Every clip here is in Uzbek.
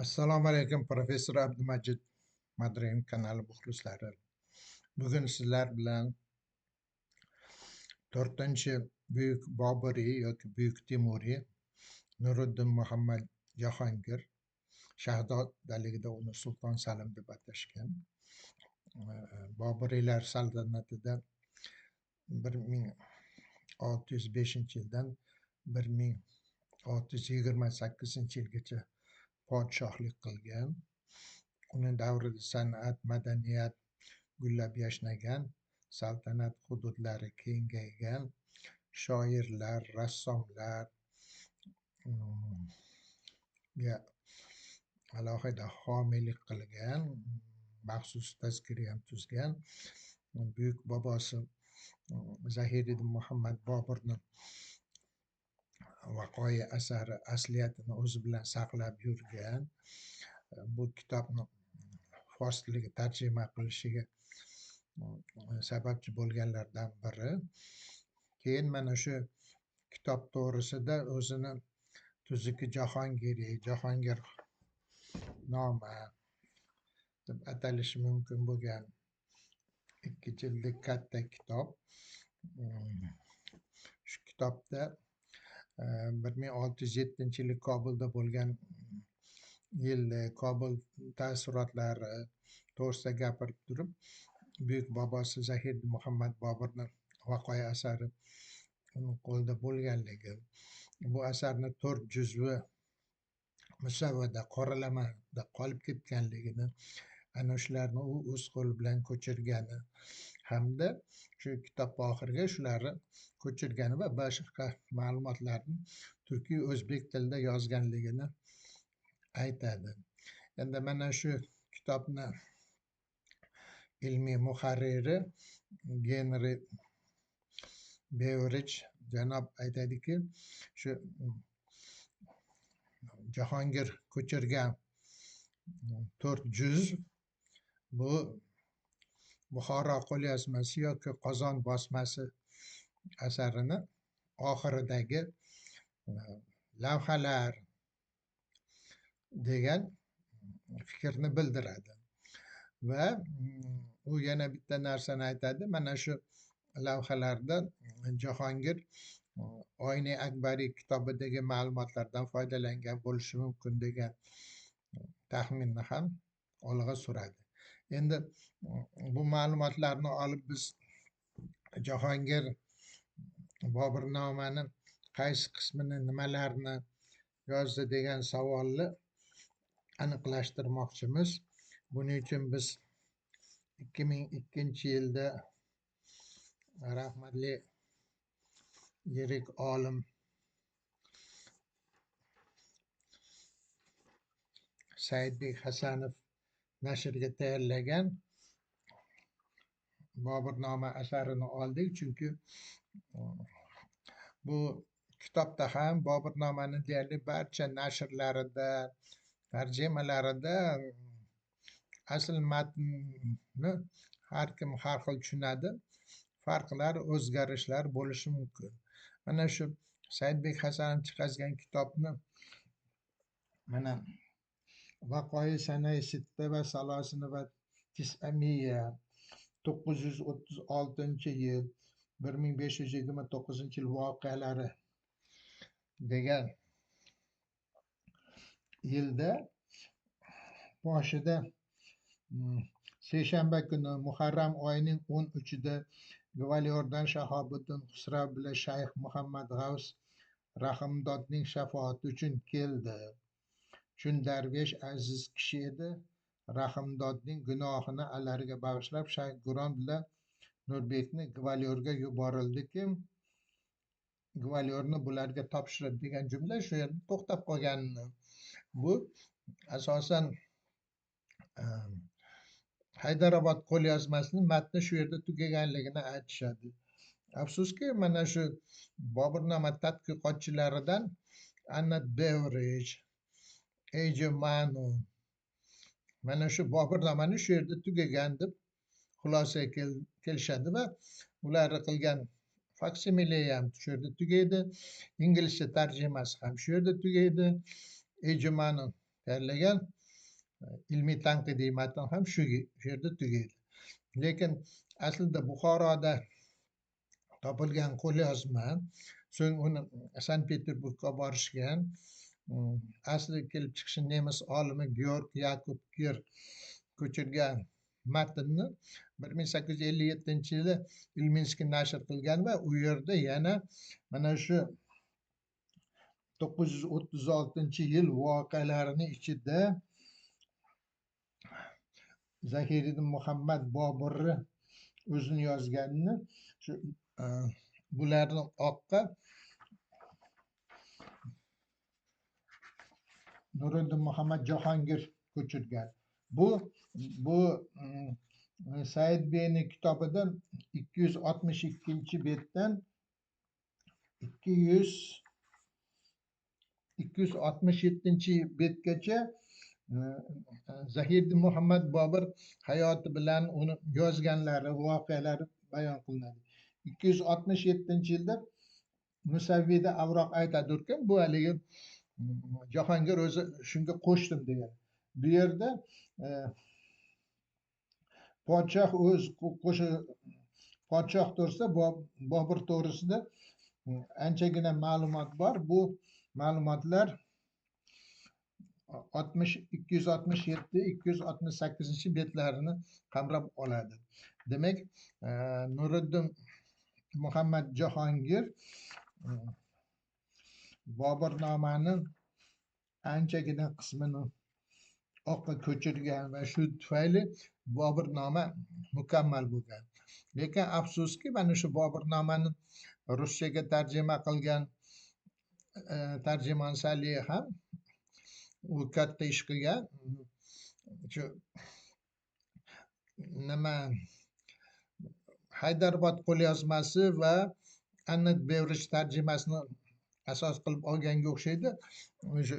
Assalomu alaykum, professor Abdumajid Madrin kanali muxlislari. Bugun sizlar bilan 4-buyuk Boburiy yoki buyuk Temuriy Nuriddin Muhammad Jahongir shahzodaligida uni Sulton Salim deb atashgan. Boburiylar saltanatida 1605-yildan 1628-yilgacha podshohlik qilgan. Uni davrida san'at, madaniyat gullab yashnagan, saltanat hududlari kengaygan, shoirlar, rassomlar alohida homiylik qilgan, maxsus tazkira ham tuzgan. Buyuk bobosi Zahiriddin Muhammad Boburni vaqoi asari asliyatini o'zi bilan saqlab yurgan. Bu kitobni fors tiliga tarjima qilishiga sababchi bo'lganlardan biri. Keyin mana shu kitob to'g'risida o'zini Tuzuki Jahongir noma deb atalishi mumkin bo'lgan 2 jildlik katta kitob. Shu kitobda 1607-yili Kobulda bo'lgan Kobul taassurotlari to'g'risida gapirib turib, buyuk bobosi Zahiriddin Muhammad Boburni vaqoi asari uni qo'lida bo'lganligi, bu asarni 4 juzvi musavvada qoralamada qolib ketganligini, ana shularni u o'z qo'li bilan ko'chirgani hamda shu kitob oxiriga shularni ko'chirgani va boshqa ma'lumotlarni turkiy o'zbek tilida yozganligini aytadi. Endi mana shu kitobni ilmiy muharriri Genri Beveridge janob aytadiki, shu Jahongir ko'chirgan 4 juz bu Buxoro qo'lyozmasi yoki Qozon bosmasi asarini oxiridagi lavhalar degan fikrni bildiradi. Va u yana bitta narsani aytadi. Mana shu lavhalarda Jahongir Oyni Akbariy kitobidagi ma'lumotlardan foydalangan bo'lishi mumkin degan taxminni ham olg'a suradi. Endi bu ma'lumotlarni olib biz Jahongir Boburnamani qaysi qismini, nimalarni yozdi degan savolni aniqlashtirmoqchimiz. Buning uchun biz 2002-yilda rahmatli yirik olim Saidbek Hasanov nashrga tayyorlagan Boburnoma asarini oldik, chunki bu kitobda ham Boburnamani deyarli barcha nashrlarida, tarjimalarida asl matnni har kim har xil tushunadi. Farqlar, o'zgarishlar bo'lishi mumkin. Mana shu Saidbek Hasanov chiqazgan kitobni mana Vaqoi sanai sitta va salasini va tisamiya 936-yil 1529-yil voqealari degan yilda boshida seshanba kuni Muharram oyining 13-ida Gvalyordan Shahobiddin Xusrav bilan Shayx Muhammad G'avs Rahimdodning shafoati uchun keldi. Chun darvesh aziz kishi edi. Rahimdodning gunohini alariga bag'ishlab Shayx Guron bilan Nurbekni Gvalyorga yuborildiki, Gvalyorni bularga topshirib degan jumla shu yerda to'xtab qolganini. Bu asosan Haydarobod qo'lyozmasining matni shu yerda tugaganligini aytishadi. Afsuski, mana shu Boburnoma tadqiqotchilaridan Anna Beveridge, Ejemanu mana shu Boburnamani shu yerda tugagan deb xulosaga kelishadi va ular qilgan faksimile ham shu yerda tugaydi, inglizcha tarjimasi ham shu yerda tugaydi. Ejemanu tayyorlagan ilmiy tanqidiy matn ham shu yerda tugaydi. Lekin aslida Buxoroda topilgan qo'lyozma, so'ng uni Sankt Peterburgga borishgan, asli kelib chiqishi nemis olimi Georg Yakub Ger ko'chirgan matnni 1857-yili Ilminskiy nashr qilgan va u yerda yana mana shu 936-yil voqealarini ichida Zahiriddin Muhammad Boburni o'zini yozganini shu bularni oqqa Nuriddin Muhammad Jahongir ko'chirgan. Bu Said Beyni kitobidan 262-betdan 267-betgacha Zahiriddin Muhammad Bobur hayoti bilan uni yozganlari, voqealari bayon qilinadi. 267-yilda Musavviyda avroq aytadirkan, bu haligi Jahongir o'zi shunga qo'shdim degan. Bu yerda podshoh o'z podshoh to'g'risida, Bobur to'g'risida anchagina ma'lumot bor. Bu ma'lumotlar 267-268 qamrab oladi. Demak, Nuriddin Muhammad Jahongir Boburnomani anchagina qismini oqqa ko'chirgan va shu tufayli Boburnoma mukammal bo'lgan. Lekin afsuski, mana shu Boburnomani ruschaga tarjima qilgan tarjimon Saliy ham u katta ish qilgan. Shu nima Haydarobod qo'lyozmasi va Annat Bevrich tarjimasini asos qilib olganga o'xshaydi. O'sha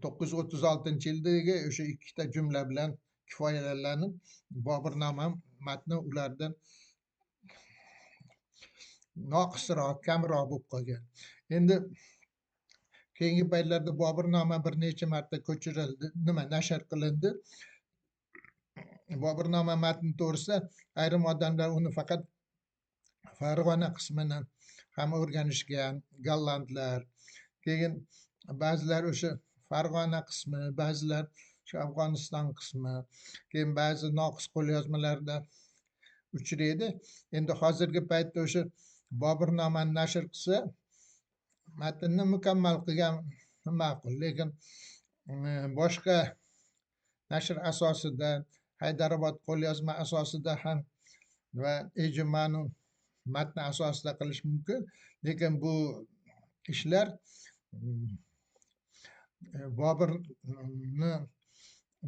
936-yildagi o'sha ikkita jumla bilan kifoyalanib, Boburnoma matni ulardan noqisroq, kamroq bo'lib qolgan. Endi keyingi paytlarda Boburnoma bir necha marta ko'chirildi, nashr qilindi. Boburnoma matni to'g'risida ayrim odamlar uni faqat Farg'ona qismini ham o'rganishgan, gollandlar. Keyin ba'zilar o'sha Farg'ona qismi, ba'zilar shu Afg'oniston qismi, keyin ba'zi noqis qo'lyozmalarda uchraydi. Endi hozirgi paytda o'sha Boburnomani nashr qilsa, matnni mukammal qilgan ma'qul. Lekin boshqa nashr asosida, Haydarobod qo'lyozma asosida ham va ijmoni matni asosida qilish mumkin. Lekin bu ishlar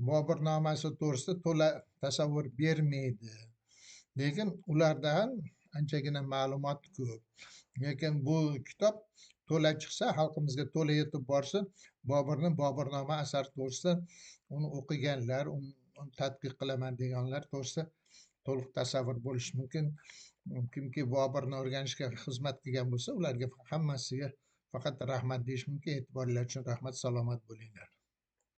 Boburnomasi to'g'risida to'la tasavvur bermaydi. Lekin ularda ham anchagina ma'lumot ko'p. Lekin bu kitob to'la chiqsa, xalqimizga to'la yetib borsa, Boburnoma asar to'g'risida uni o'qiganlar, uni tadqiq qilaman deganlar to'g'risida to'liq tasavvur bo'lishi mumkin. Kimki Boburni o'rganishga xizmat qilgan bo'lsa, ularga hammasiga faqat rahmat deyish mumkin. E'tiborlar uchun rahmat, salomat bo'linglar.